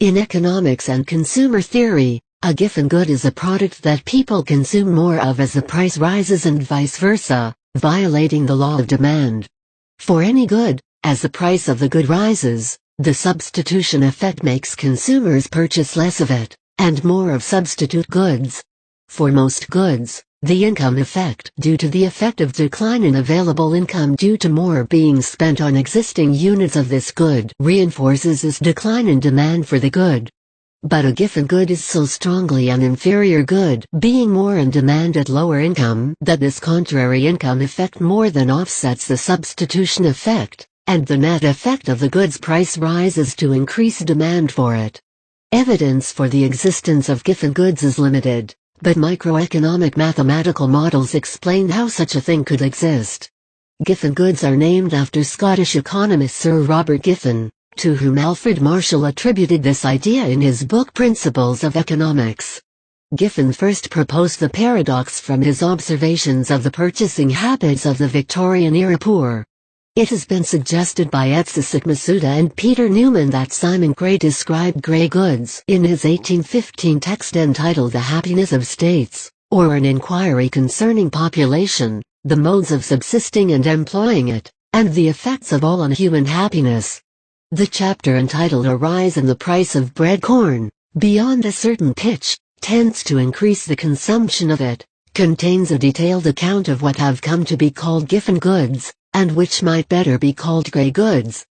In economics and consumer theory, a giffen good is a product that people consume more of as the price rises and vice versa, violating the law of demand. For any good, as the price of the good rises, the substitution effect makes consumers purchase less of it, and more of substitute goods. For most goods, the income effect due to the effect of decline in available income due to more being spent on existing units of this good reinforces this decline in demand for the good. But a giffen good is so strongly an inferior good, being more in demand at lower income, that this contrary income effect more than offsets the substitution effect, and the net effect of the good's price rises to increase demand for it. Evidence for the existence of giffen goods is limited, but microeconomic mathematical models explain how such a thing could exist. Giffen goods are named after Scottish economist Sir Robert Giffen, to whom Alfred Marshall attributed this idea in his book Principles of Economics. Giffen first proposed the paradox from his observations of the purchasing habits of the Victorian-era poor. It has been suggested by Etsusak Masuda and Peter Newman that Simon Gray described gray goods in his 1815 text entitled The Happiness of States, or an inquiry concerning population, the modes of subsisting and employing it, and the effects of all on human happiness. The chapter entitled A Rise in the Price of Bread Corn, beyond a certain pitch, tends to increase the consumption of it, contains a detailed account of what have come to be called giffen goods, and which might better be called gray goods.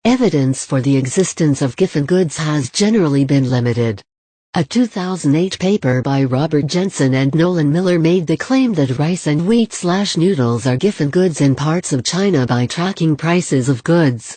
Evidence for the existence of giffen goods has generally been limited. A 2008 paper by Robert Jensen and Nolan Miller made the claim that rice and wheat/noodles are giffen goods in parts of China by tracking prices of goods.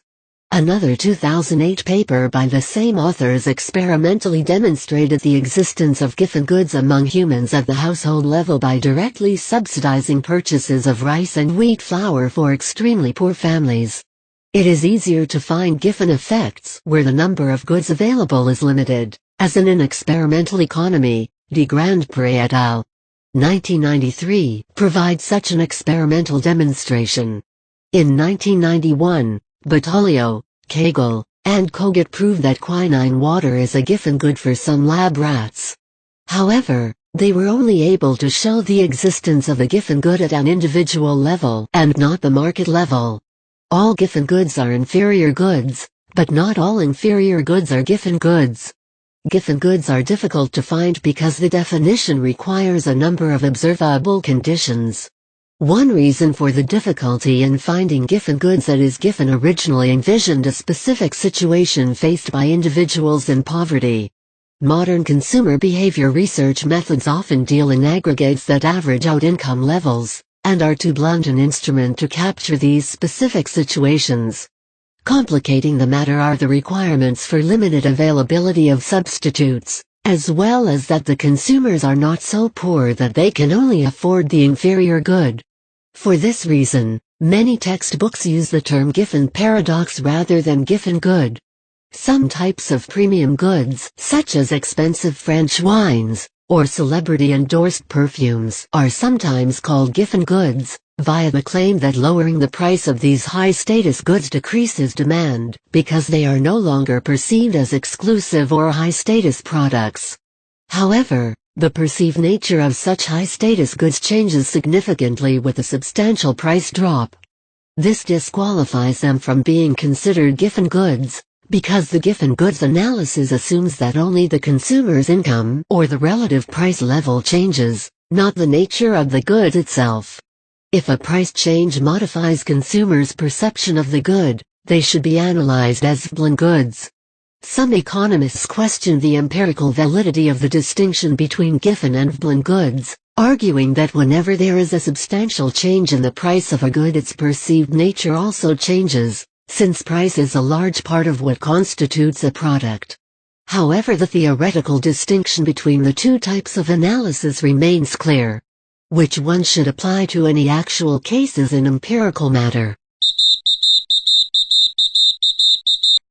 Another 2008 paper by the same authors experimentally demonstrated the existence of giffen goods among humans at the household level by directly subsidizing purchases of rice and wheat flour for extremely poor families. It is easier to find giffen effects where the number of goods available is limited, as in an experimental economy, de Grandpré et al. 1993 provides such an experimental demonstration. In 1991, Battaglio, Cagle, and Kogut proved that quinine water is a giffen good for some lab rats. However, they were only able to show the existence of a giffen good at an individual level and not the market level. All giffen goods are inferior goods, but not all inferior goods are giffen goods. Giffen goods are difficult to find because the definition requires a number of observable conditions. One reason for the difficulty in finding giffen goods is Giffen originally envisioned a specific situation faced by individuals in poverty. Modern consumer behavior research methods often deal in aggregates that average out income levels, and are too blunt an instrument to capture these specific situations. Complicating the matter are the requirements for limited availability of substitutes, as well as that the consumers are not so poor that they can only afford the inferior good. For this reason, many textbooks use the term Giffen paradox rather than giffen good. Some types of premium goods, such as expensive French wines, or celebrity-endorsed perfumes, are sometimes called giffen goods, via the claim that lowering the price of these high-status goods decreases demand, because they are no longer perceived as exclusive or high-status products. However, the perceived nature of such high-status goods changes significantly with a substantial price drop. This disqualifies them from being considered giffen goods, because the giffen goods analysis assumes that only the consumer's income or the relative price level changes, not the nature of the good itself. If a price change modifies consumers' perception of the good, they should be analyzed as vblen goods. Some economists question the empirical validity of the distinction between giffen and vblen goods, arguing that whenever there is a substantial change in the price of a good, its perceived nature also changes, since price is a large part of what constitutes a product. However, the theoretical distinction between the two types of analysis remains clear. Which one should apply to any actual case is an empirical matter.